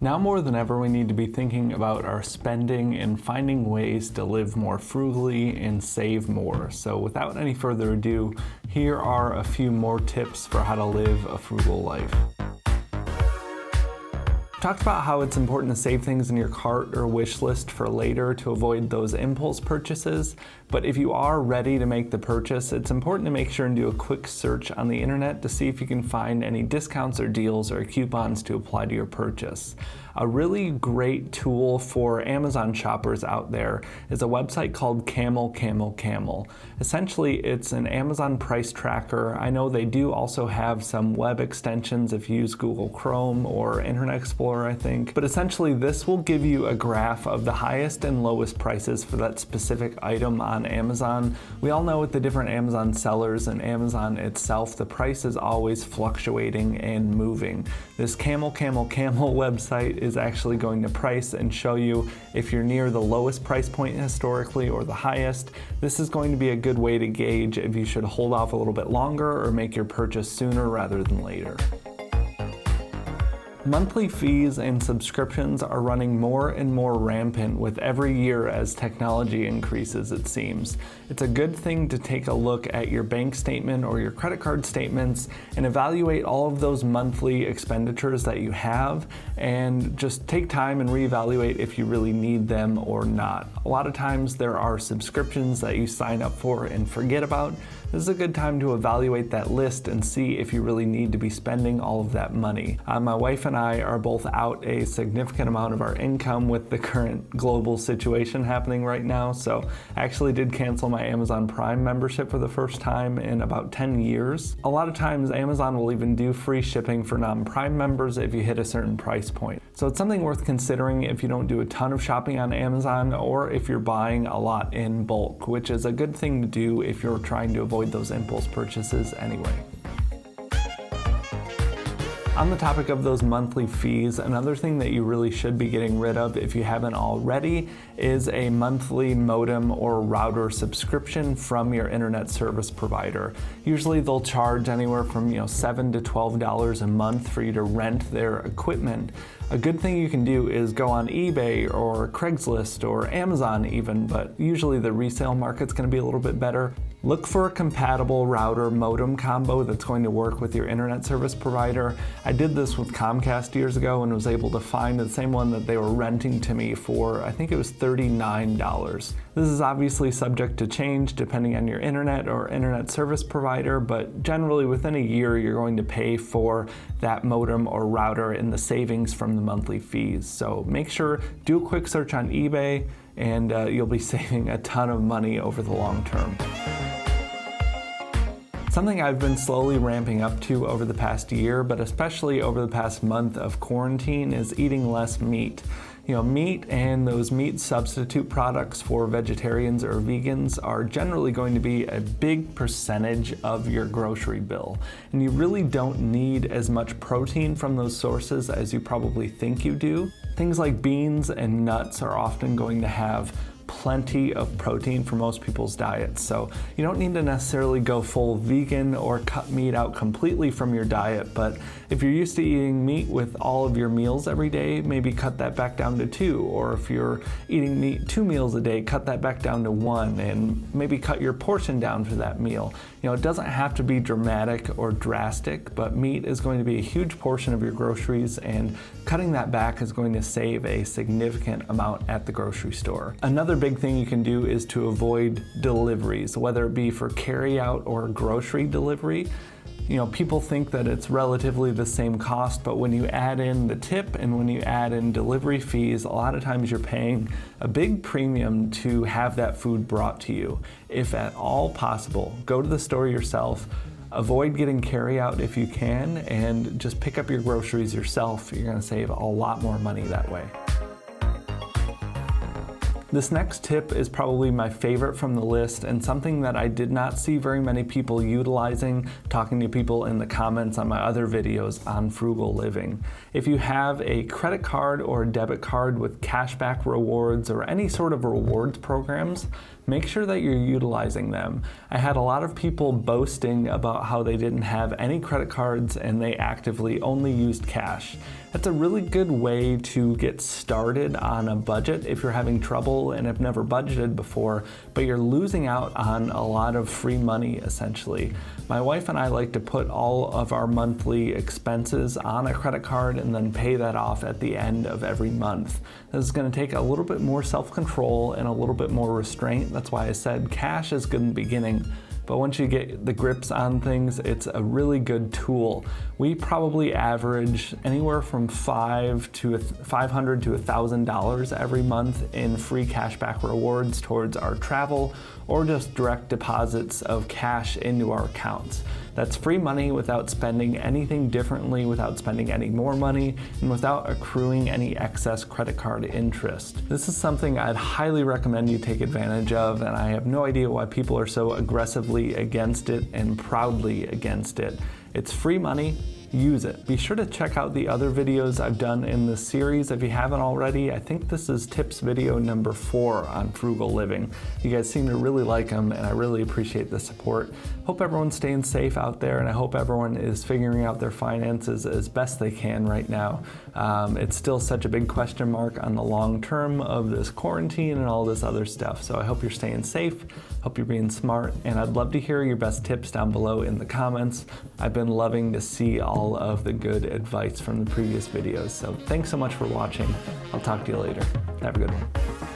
Now more than ever, we need to be thinking about our spending and finding ways to live more frugally and save more. So without any further ado, here are a few more tips for how to live a frugal life. Talked about how it's important to save things in your cart or wish list for later to avoid those impulse purchases, but if you are ready to make the purchase, it's important to make sure and do a quick search on the internet to see if you can find any discounts or deals or coupons to apply to your purchase. A really great tool for Amazon shoppers out there is a website called CamelCamelCamel. Essentially, it's an Amazon price tracker. I know they do also have some web extensions if you use Google Chrome or Internet Explorer, I think. But essentially, this will give you a graph of the highest and lowest prices for that specific item on Amazon. We all know with the different Amazon sellers and Amazon itself, the price is always fluctuating and moving. This CamelCamelCamel website is actually going to price and show you if you're near the lowest price point historically or the highest. This is going to be a good way to gauge if you should hold off a little bit longer or make your purchase sooner rather than later. Monthly fees and subscriptions are running more and more rampant with every year as technology increases, it seems. It's a good thing to take a look at your bank statement or your credit card statements and evaluate all of those monthly expenditures that you have and just take time and reevaluate if you really need them or not. A lot of times there are subscriptions that you sign up for and forget about. This is a good time to evaluate that list and see if you really need to be spending all of that money. My wife and I are both out a significant amount of our income with the current global situation happening right now, so I actually did cancel my Amazon Prime membership for the first time in about 10 years. A lot of times Amazon will even do free shipping for non-Prime members if you hit a certain price point. So it's something worth considering if you don't do a ton of shopping on Amazon or if you're buying a lot in bulk, which is a good thing to do if you're trying to avoid those impulse purchases anyway. On the topic of those monthly fees, another thing that you really should be getting rid of if you haven't already is a monthly modem or router subscription from your internet service provider. Usually they'll charge anywhere from $7 to $12 a month for you to rent their equipment. A good thing you can do is go on eBay or Craigslist or Amazon even, but usually the resale market's going to be a little bit better. Look for a compatible router modem combo that's going to work with your internet service provider. I did this with Comcast years ago and was able to find the same one that they were renting to me for, I think it was $39. This is obviously subject to change depending on your internet or internet service provider, but generally within a year you're going to pay for that modem or router in the savings from the monthly fees. So make sure, do a quick search on eBay and you'll be saving a ton of money over the long term. Something I've been slowly ramping up to over the past year, but especially over the past month of quarantine, is eating less meat. Meat and those meat substitute products for vegetarians or vegans are generally going to be a big percentage of your grocery bill. And you really don't need as much protein from those sources as you probably think you do. Things like beans and nuts are often going to have plenty of protein for most people's diets. So you don't need to necessarily go full vegan or cut meat out completely from your diet, but if you're used to eating meat with all of your meals every day, maybe cut that back down to 2, or if you're eating meat 2 meals a day, cut that back down to 1 and maybe cut your portion down for that meal. It doesn't have to be dramatic or drastic, but meat is going to be a huge portion of your groceries, and cutting that back is going to save a significant amount at the grocery store. Another big thing you can do is to avoid deliveries, whether it be for carry-out or grocery delivery. People think that it's relatively the same cost, but when you add in the tip and when you add in delivery fees, a lot of times you're paying a big premium to have that food brought to you. If at all possible, go to the store yourself. Avoid getting carry-out if you can, and just pick up your groceries yourself. You're going to save a lot more money that way. This next tip is probably my favorite from the list and something that I did not see very many people utilizing, talking to people in the comments on my other videos on frugal living. If you have a credit card or a debit card with cashback rewards or any sort of rewards programs, make sure that you're utilizing them. I had a lot of people boasting about how they didn't have any credit cards and they actively only used cash. That's a really good way to get started on a budget if you're having trouble and have never budgeted before, but you're losing out on a lot of free money essentially. My wife and I like to put all of our monthly expenses on a credit card and then pay that off at the end of every month. This is going to take a little bit more self-control and a little bit more restraint. That's why I said cash is good in the beginning. But once you get the grips on things, it's a really good tool. We probably average anywhere from $500 to $1,000 every month in free cashback rewards towards our travel or just direct deposits of cash into our accounts. That's free money without spending anything differently, without spending any more money, and without accruing any excess credit card interest. This is something I'd highly recommend you take advantage of, and I have no idea why people are so aggressively against it and proudly against it. It's free money. Use it. Be sure to check out the other videos I've done in this series if you haven't already. I think this is tips video number 4 on frugal living. You guys seem to really like them and I really appreciate the support. Hope everyone's staying safe out there and I hope everyone is figuring out their finances as best they can right now. It's still such a big question mark on the long term of this quarantine and all this other stuff. So I hope you're staying safe, hope you're being smart, and I'd love to hear your best tips down below in the comments. I've been loving to see all of the good advice from the previous videos. So thanks so much for watching. I'll talk to you later. Have a good one.